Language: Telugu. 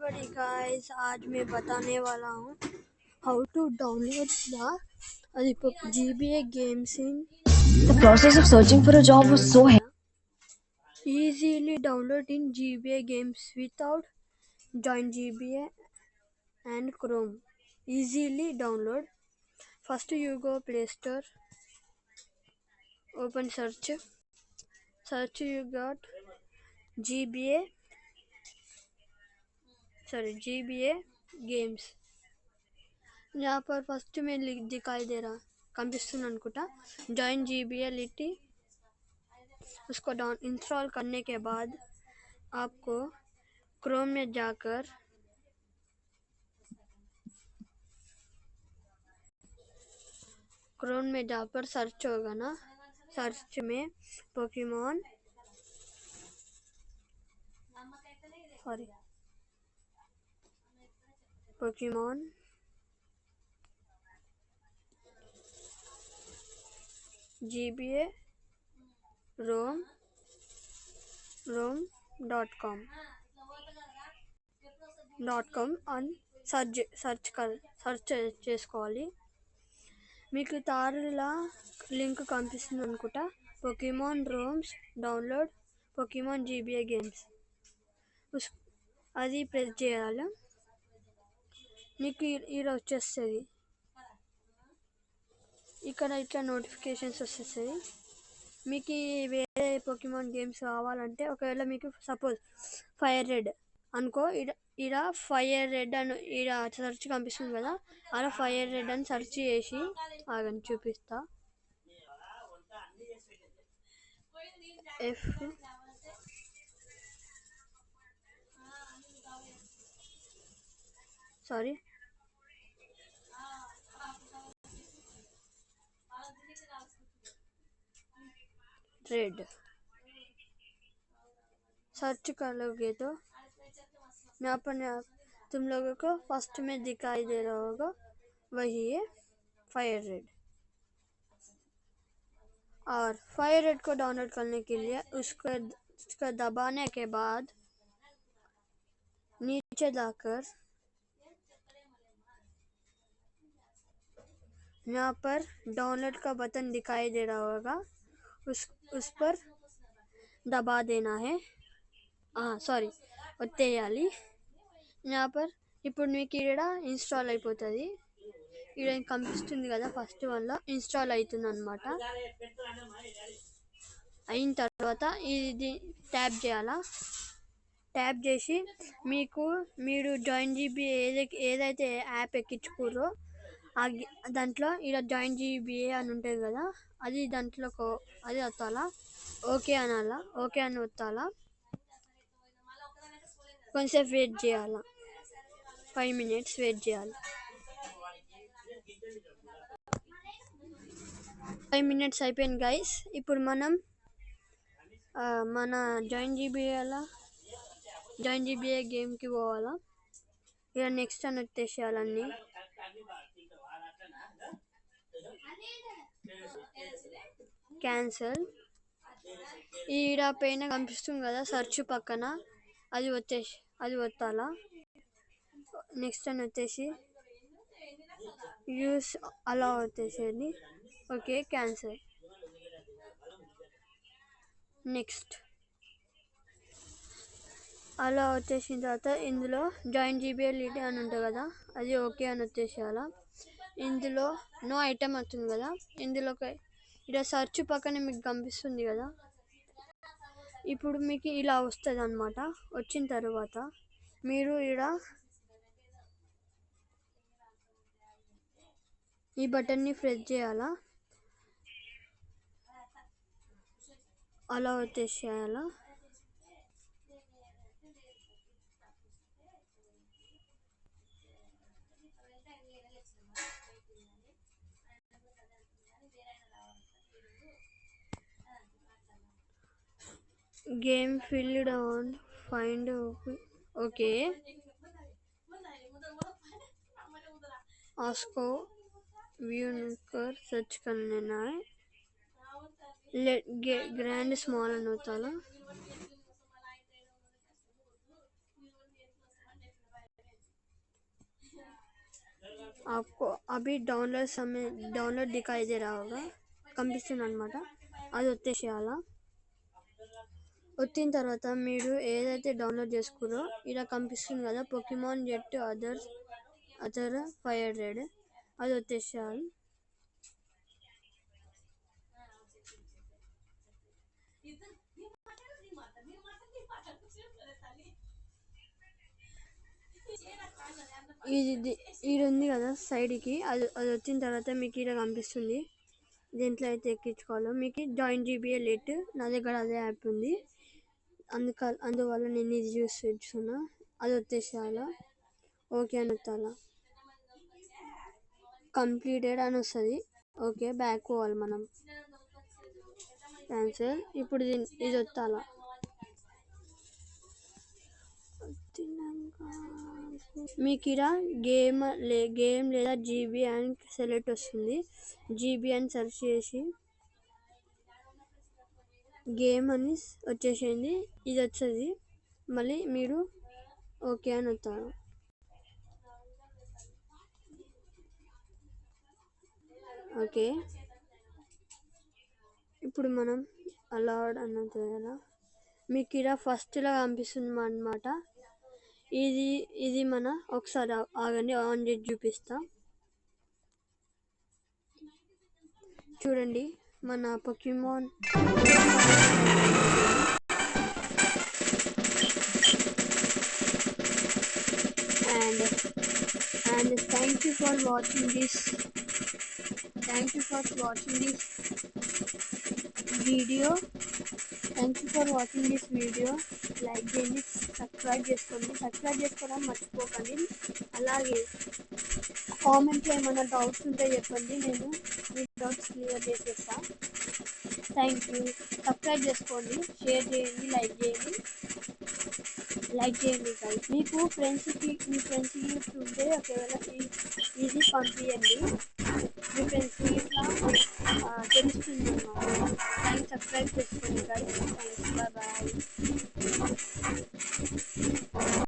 everybody guys, आज मैं बताने वाला हूँ how to download the GBA games in The process of searching for a job was so easily download in GBA games without join GBA and Chrome. Easily download. First you go Play Store, open search you got GBA games. यहाँ पर फर्स्ट में दिखाई दे रहा कनिपिस्तुंदी अनुकुंटा जॉइन GBA लिटी उसको डाउन इंस्टॉल करने के बाद आपको क्रोम में जाकर सर्च होगा ना, सर्च में पोकेमॉन GBA rom.com అని సర్చ్ చేసుకోవాలి. మీకు తారలా లింక్ కనిపిస్తుంది అనుకుంటా. Pokemon ROMs download Pokemon GBA games అది ప్రెస్ చేయాలి. మీకు ఇలా వచ్చేస్తుంది. ఇక్కడ ఇట్లా నోటిఫికేషన్స్ వస్తాయి. మీకు వేరే పోకీమాన్ గేమ్స్ కావాలంటే ఒకవేళ మీకు సపోజ్ ఫైర్ రెడ్ అనుకో, ఇక్కడ ఫైర్ రెడ్ అని ఇక్కడ సెర్చ్ కనిపిస్తుంది కదా, అలా ఫైర్ రెడ్ అని సెర్చ్ చేసి ఆగని చూపిస్తా. रेड सर्च कर लोगे तो यहाँ पर तुम लोगों को फर्स्ट में दिखाई दे रहा होगा, वही है फायर रेड. और फायर रेड को डाउनलोड करने के लिए उसको दबाने के बाद नीचे जाकर यहाँ पर डाउनलोड का बटन दिखाई दे रहा होगा, उस पर दबा देना है. ఒత్తేయాలి. यहाँ पर ఇప్పుడు మీకు ఇక్కడ ఇన్స్టాల్ అయిపోతుంది. ఇక్కడ కనిపిస్తుంది కదా, ఫస్ట్ వన్లో ఇన్స్టాల్ అవుతుంది అనమాట. అయిన తర్వాత ఇది ట్యాప్ చేయాలా. ట్యాప్ చేసి మీరు జాయిన్ GBA ఏదైతే యాప్ ఎక్కించుకోరో దాంట్లో ఇలా జాయిన్ GBA అని ఉంటుంది కదా, అది దాంట్లో అది వత్తాలా. ఓకే అనాలా. ఓకే అని వత్తాలా. కొంచెంసేపు వెయిట్ చేయాలా. 5 minutes వెయిట్ చేయాలి. 5 minutes అయిపోయింది గైస్. ఇప్పుడు మనం మన జాయిన్ GBA గేమ్కి పోవాలా. ఇక నెక్స్ట్ అని వచ్చేసేయాలన్నీ. క్యాన్సల్. ఈడ పైన కనిపిస్తుంది కదా సర్చ్ పక్కన, అది వత్తాలా. నెక్స్ట్ అని వచ్చేసి యూస్ అలా వచ్చేసేది. Okay cancel. నెక్స్ట్ అలా వచ్చేసిన తర్వాత ఇందులో జాయిన్ GBA లిటీ అని ఉంటుంది కదా, అది ఓకే అని వచ్చేసేయాలా. ఇందులో నో ఐటమ్ వస్తుంది కదా, ఇందులో ఇక్కడ సర్చ్ పక్కన మీకు కనిపిస్తుంది కదా, ఇప్పుడు మీకు ఇలా వస్తుంది అన్నమాట. వచ్చిన తర్వాత మీరు ఇక్కడ ఈ బటన్ని ప్రెస్ చేయాలా. అలా వచ్చేసేయాలా. Game filled on find okay उसको व्यू कर सर्च कर लेना है. ग्रैंड स्मॉल అని వత్తాలా. आपको अभी डाउनलोड दिखाई दे रहा होगा కనిపిస్తుంది అనమాట. అది వచ్చేసేయాలా. వచ్చిన తర్వాత మీరు ఏదైతే డౌన్లోడ్ చేసుకురో ఇలా కనిపిస్తుంది కదా పొకిమాన్ జెట్ అదర్ 500 అది వచ్చేసేయాలి. ఇది ఉంది కదా సైడ్కి, అది వచ్చిన తర్వాత మీకు ఇలా కనిపిస్తుంది. దేంట్లో అయితే ఎక్కించుకోవాలో మీకు జాయిన్ జీబీఏ లిట్, నా దగ్గర అదే యాప్ ఉంది, అందువల్ల నేను ఇది యూస్ చేస్తున్నా. అది వచ్చేసేయాలా. ఓకే అని వస్తాలా. కంప్లీటెడ్ అని వస్తుంది. ఓకే బ్యాక్ పోవాలి మనం. క్యాన్సిల్. ఇప్పుడు ఇది వస్తాలా. మీకు ఇక్కడ గేమ్ లేదా జీబీ అని సెలెక్ట్ వస్తుంది. జీబీ అని సెర్చ్ చేసి గేమ్ అని వచ్చేసింది. ఇది వచ్చేది. మళ్ళీ మీరు ఓకే అని వస్తారు. ఓకే ఇప్పుడు మనం అలౌడ్ అన్నది కదా మీకు ఇక్కడ ఫస్ట్లో కనిపిస్తుంది అన్నమాట. ఇది మన ఒకసారి ఆగండి, ఆన్ చేసి చూపిస్తా. చూడండి మన Pokemon. and thank you for watching this video. Like చేయండి, సబ్స్క్రైబ్ చేసుకోవడం మర్చిపోకండి. అలాగే కామెంట్లో ఏమైనా డౌట్స్ ఉంటే చెప్పండి, నేను మీ డౌట్స్ క్లియర్ చేసేస్తా. Thank you. సబ్స్క్రైబ్ చేసుకోండి, షేర్ చేయండి, లైక్ చేయండి guys. మీకు మీ ఫ్రెండ్స్కి ఉంటే ఒకవేళ ఇది పంపించండి. మీ ఫ్రెండ్స్కి ఇట్లా